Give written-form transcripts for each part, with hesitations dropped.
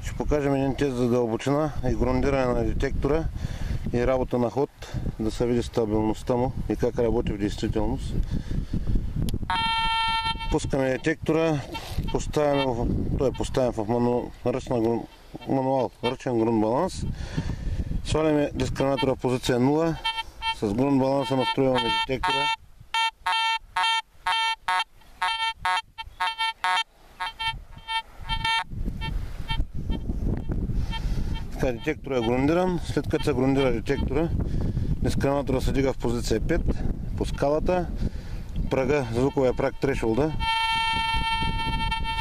Ще покажем един тест за дълбочина и грундиране на детектора и работа на ход, да се види стабилността му и как работи в действителност. Пускаме детектора, той е поставен в ръчен грунт баланс. Сваляме дискриминатора в позиция 0, с грунт баланса настроиваме детектора. Така, детектора е грундиран. След като се грундира детектора, дискриминатора се дига в позиция 5 по скалата. Прага, звуковия праг трешолда.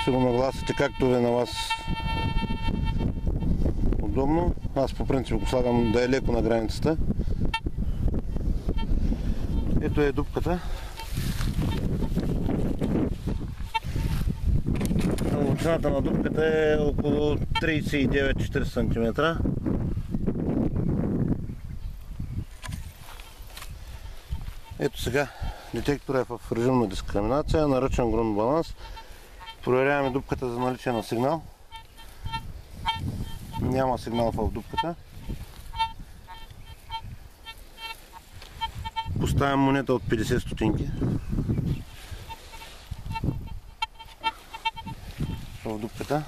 Си го нагласите както е на вас удобно. Аз по принцип го слагам да е леко на границата. Ето е дупката. Дълбочината на дупката е около 39-40 см. Ето сега детектора е в режим на дискриминация, на ръчен грунт баланс. Проверяваме дупката за наличие на сигнал. Няма сигнал в дупката. Поставям монета от 50 стотинки в дупката.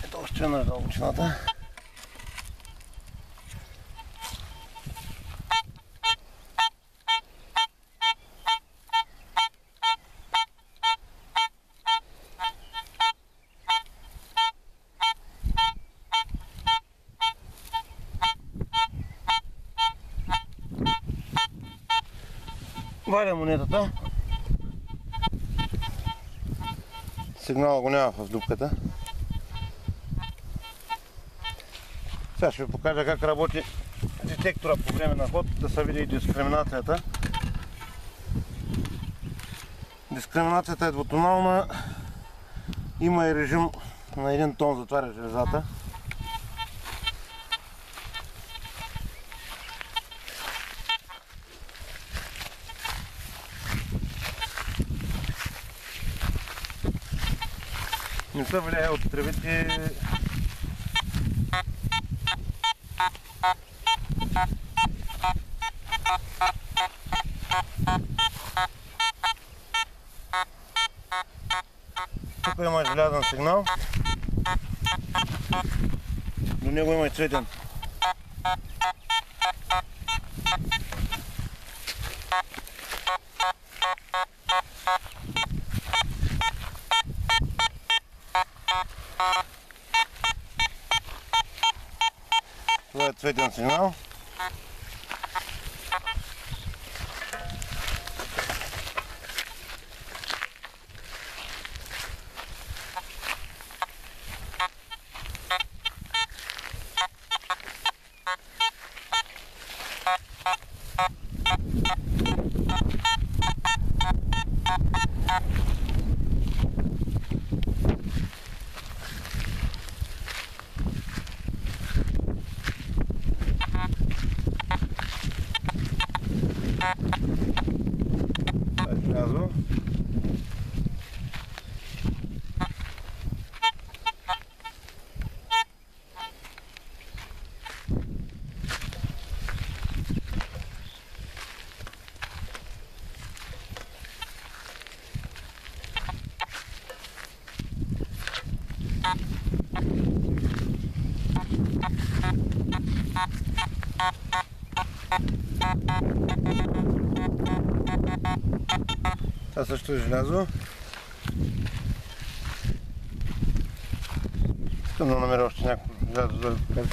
Ето още една дълбочината. Валя монетата. Сигнала го няма в дупката. Сега ще ви покажа как работи детектора по време на ход, да се види и дискриминацията. Дискриминацията е двутонална. Има и режим на един тон, затваря железата. Не се влияе от тревите. Тук има желязен сигнал. До него има и цветен. Това е цветен сигнал. Желязо. Това също е желязо. Искам да намеря още някакво желязо за кажа.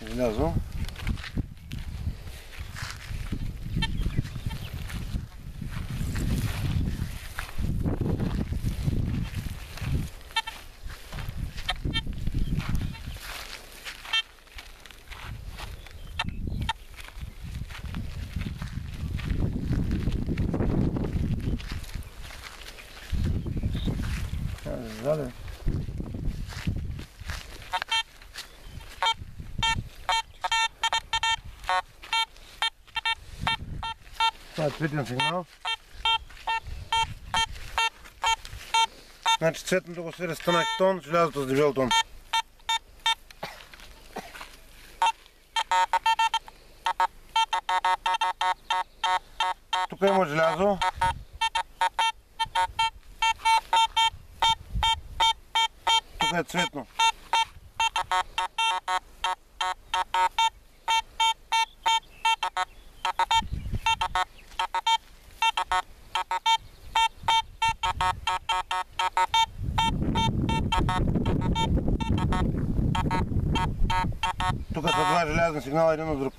Желязо. Dalej. Това е цветен сигнал. Значи цветното го свири с тънък тон, желязото с дебел тон. Тук има желязо. Тук е цветно. Тук са два желязни сигнала един от друг.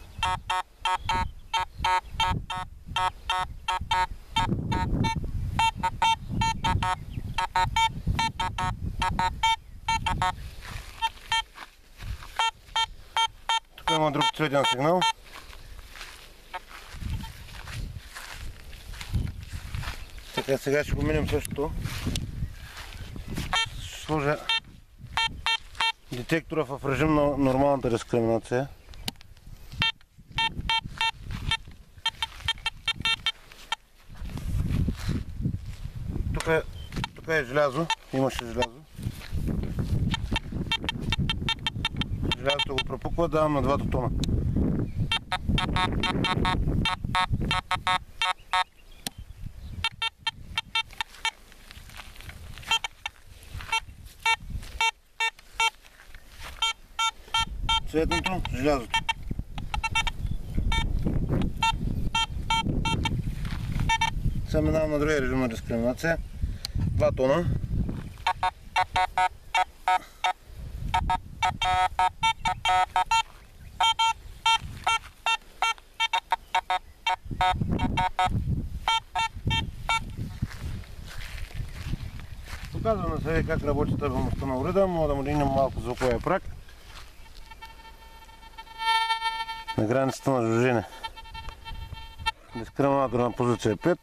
Тук има друг цветен сигнал. Така, сега ще го минем същото. Ще сложа детектора в режим на нормалната дискриминация. Тук е желязо, имаше желязо. Желязото го пропуква, давам на двата тона. Цветното, желязото. Сега минавам на другия режим на дискриминация. 2 тона. Показвам на себе как работи стабилността на уреда. Мога да му дигнем малко звуковия праг. На границата на жужене. Дискриминатор на позиция 5.